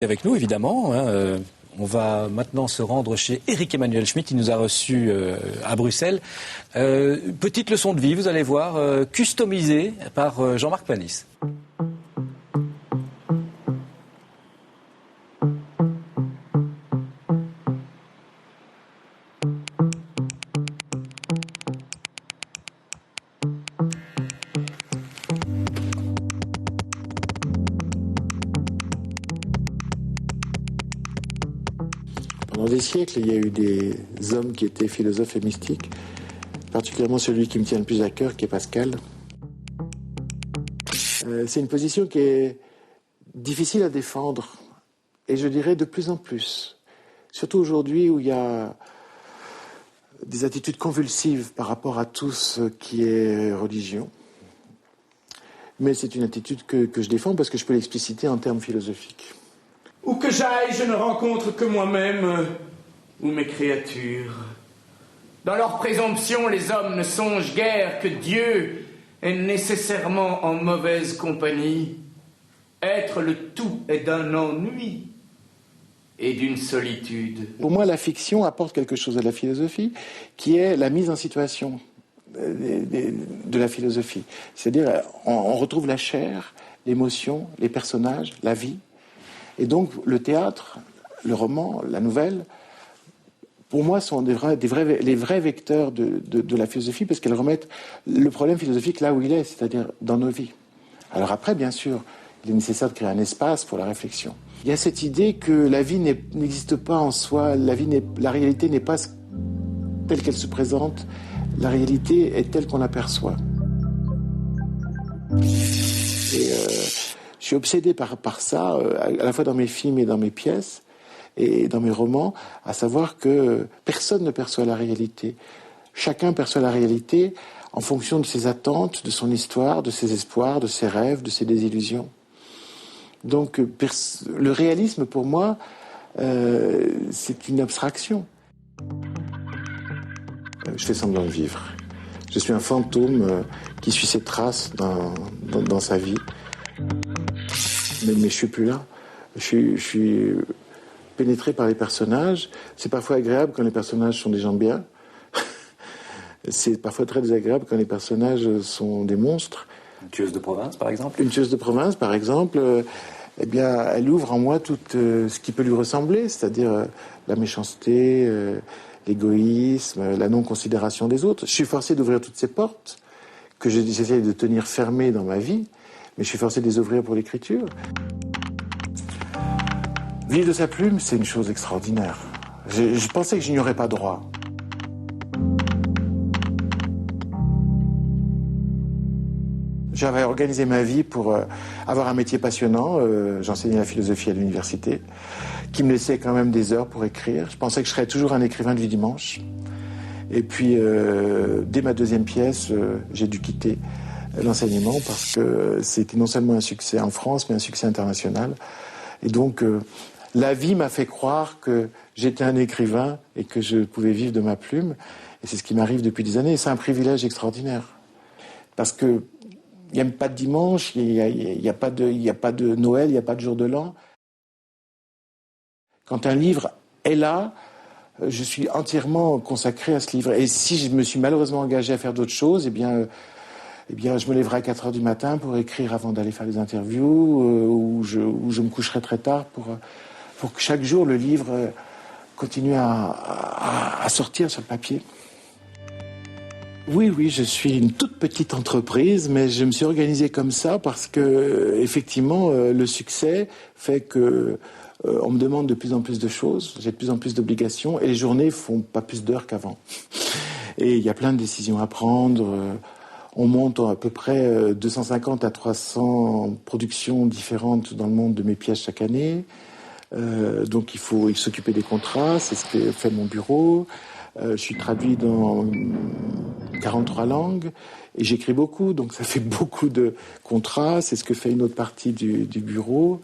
Avec nous, évidemment. On va maintenant se rendre chez Éric Emmanuel Schmitt, qui nous a reçus à Bruxelles. Petite leçon de vie, vous allez voir, customisée par Jean-Marc Panis. Pendant des siècles, il y a eu des hommes qui étaient philosophes et mystiques, particulièrement celui qui me tient le plus à cœur, qui est Pascal. C'est une position qui est difficile à défendre, et je dirais de plus en plus. Surtout aujourd'hui où il y a des attitudes convulsives par rapport à tout ce qui est religion. Mais c'est une attitude que je défends parce que je peux l'expliciter en termes philosophiques. Où que j'aille, je ne rencontre que moi-même ou mes créatures. Dans leur présomption, les hommes ne songent guère que Dieu est nécessairement en mauvaise compagnie. Être le tout est d'un ennui et d'une solitude. Pour moi, la fiction apporte quelque chose à la philosophie, qui est la mise en situation de la philosophie. C'est-à-dire, on retrouve la chair, l'émotion, les personnages, la vie. Et donc, le théâtre, le roman, la nouvelle, pour moi, sont les vrais vecteurs de la philosophie, parce qu'elles remettent le problème philosophique là où il est, c'est-à-dire dans nos vies. Alors après, bien sûr, il est nécessaire de créer un espace pour la réflexion. Il y a cette idée que la vie n'existe pas en soi, la réalité n'est pas telle qu'elle se présente, la réalité est telle qu'on l'aperçoit. Et je suis obsédé par ça, à la fois dans mes films et dans mes pièces, et dans mes romans, à savoir que personne ne perçoit la réalité. Chacun perçoit la réalité en fonction de ses attentes, de son histoire, de ses espoirs, de ses rêves, de ses désillusions. Donc le réalisme, pour moi, c'est une abstraction. Je fais semblant de vivre. Je suis un fantôme qui suit ses traces dans sa vie. Mais je suis plus là. Je suis pénétré par les personnages. C'est parfois agréable quand les personnages sont des gens bien. C'est parfois très désagréable quand les personnages sont des monstres. Une tueuse de province, par exemple. Une tueuse de province, par exemple, eh bien, elle ouvre en moi tout ce qui peut lui ressembler, c'est-à-dire la méchanceté, l'égoïsme, la non-considération des autres. Je suis forcé d'ouvrir toutes ces portes que j'essaie de tenir fermées dans ma vie, mais je suis forcé de les ouvrir pour l'écriture. Vivre de sa plume, c'est une chose extraordinaire. Je pensais que je n'y aurais pas droit. J'avais organisé ma vie pour avoir un métier passionnant. J'enseignais la philosophie à l'université, qui me laissait quand même des heures pour écrire. Je pensais que je serais toujours un écrivain du dimanche. Et puis, dès ma deuxième pièce, j'ai dû quitter l'enseignement parce que c'était non seulement un succès en France, mais un succès international. Et donc, la vie m'a fait croire que j'étais un écrivain et que je pouvais vivre de ma plume. Et c'est ce qui m'arrive depuis des années. Et c'est un privilège extraordinaire. Parce que il n'y a pas de dimanche, il n'y a pas de Noël, il n'y a pas de jour de l'an. Quand un livre est là, je suis entièrement consacré à ce livre. Et si je me suis malheureusement engagé à faire d'autres choses, eh bien, je me lèverai à 4 heures du matin pour écrire avant d'aller faire des interviews, ou je me coucherai très tard pour que chaque jour le livre continue à sortir sur le papier. Oui, je suis une toute petite entreprise, mais je me suis organisé comme ça parce que, effectivement, le succès fait que on me demande de plus en plus de choses, j'ai de plus en plus d'obligations, et les journées font pas plus d'heures qu'avant. Et il y a plein de décisions à prendre. On monte à peu près 250 à 300 productions différentes dans le monde de mes pièces chaque année. Donc il faut s'occuper des contrats, c'est ce que fait mon bureau. Je suis traduit dans 43 langues et j'écris beaucoup, donc ça fait beaucoup de contrats. C'est ce que fait une autre partie du bureau.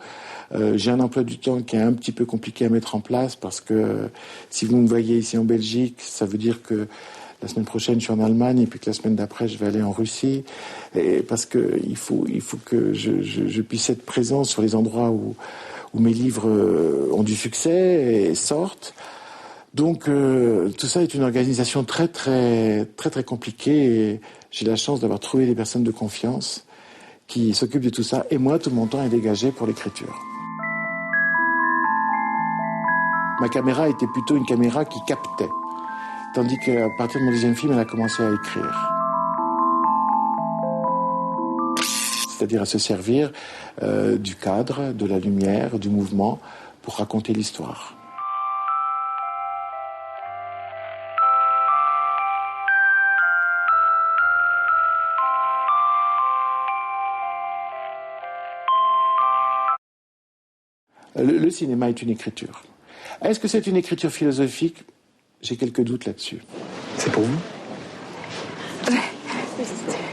J'ai un emploi du temps qui est un petit peu compliqué à mettre en place parce que si vous me voyez ici en Belgique, ça veut dire que la semaine prochaine je suis en Allemagne et puis que la semaine d'après je vais aller en Russie. Et parce que il faut que je puisse être présent sur les endroits où où mes livres ont du succès et sortent. Donc tout ça est une organisation très compliquée et j'ai la chance d'avoir trouvé des personnes de confiance qui s'occupent de tout ça et moi tout mon temps est dégagé pour l'écriture. Ma caméra était plutôt une caméra qui captait, tandis qu'à partir de mon deuxième film, elle a commencé à écrire. C'est-à-dire à se servir du cadre, de la lumière, du mouvement pour raconter l'histoire. Le cinéma est une écriture. Est-ce que c'est une écriture philosophique? J'ai quelques doutes là-dessus. C'est pour vous?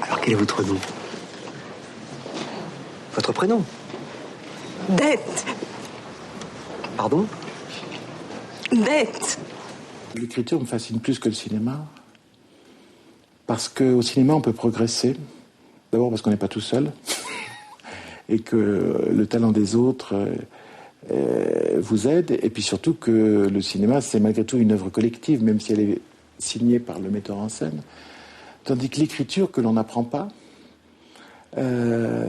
Alors quel est votre nom? Votre prénom? Dette. Pardon? Dette. L'écriture me fascine plus que le cinéma. Parce qu'au cinéma, on peut progresser. D'abord parce qu'on n'est pas tout seul. Et que le talent des autres vous aide. Et puis surtout que le cinéma, c'est malgré tout une œuvre collective, même si elle est signée par le metteur en scène. Tandis que l'écriture, que l'on n'apprend pas,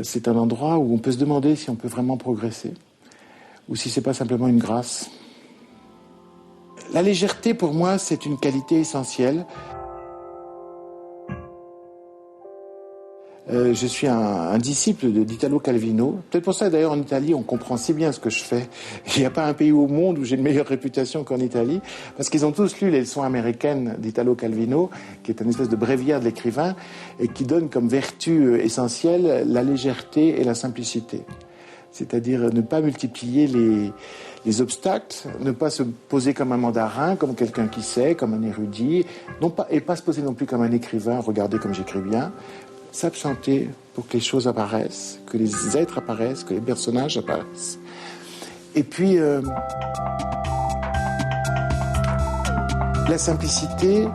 c'est un endroit où on peut se demander si on peut vraiment progresser. Ou si c'est pas simplement une grâce. La légèreté, pour moi, c'est une qualité essentielle. Je suis un disciple d'Italo Calvino. Peut-être pour ça, d'ailleurs, en Italie, on comprend si bien ce que je fais. Il n'y a pas un pays au monde où j'ai une meilleure réputation qu'en Italie, parce qu'ils ont tous lu les leçons américaines d'Italo Calvino, qui est une espèce de bréviaire de l'écrivain, et qui donne comme vertu essentielle la légèreté et la simplicité. C'est-à-dire ne pas multiplier les obstacles, ne pas se poser comme un mandarin, comme quelqu'un qui sait, comme un érudit, et pas se poser non plus comme un écrivain, regardez comme j'écris bien. S'absenter pour que les choses apparaissent, que les êtres apparaissent, que les personnages apparaissent. Et puis, la simplicité,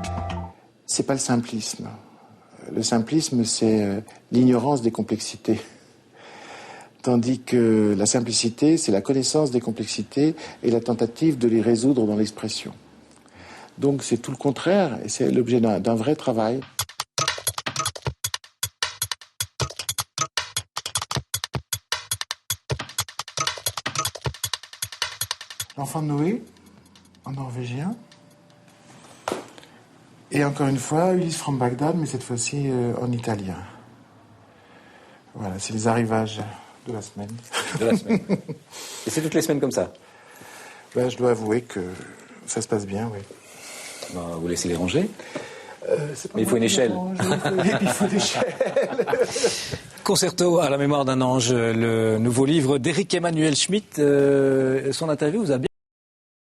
c'est pas le simplisme. Le simplisme, c'est l'ignorance des complexités. Tandis que la simplicité, c'est la connaissance des complexités et la tentative de les résoudre dans l'expression. Donc c'est tout le contraire, et c'est l'objet d'un vrai travail. L'enfant de Noé, en norvégien. Et encore une fois, Ulysse from Bagdad, mais cette fois-ci en italien. Voilà, c'est les arrivages de la semaine. De la semaine. Et c'est toutes les semaines comme ça? Ben, je dois avouer que ça se passe bien, oui. Ben, vous laissez les ranger. Mais il faut une échelle. Il faut une échelle. Concerto à la mémoire d'un ange, le nouveau livre d'Éric Emmanuel Schmitt. Son interview vous a bien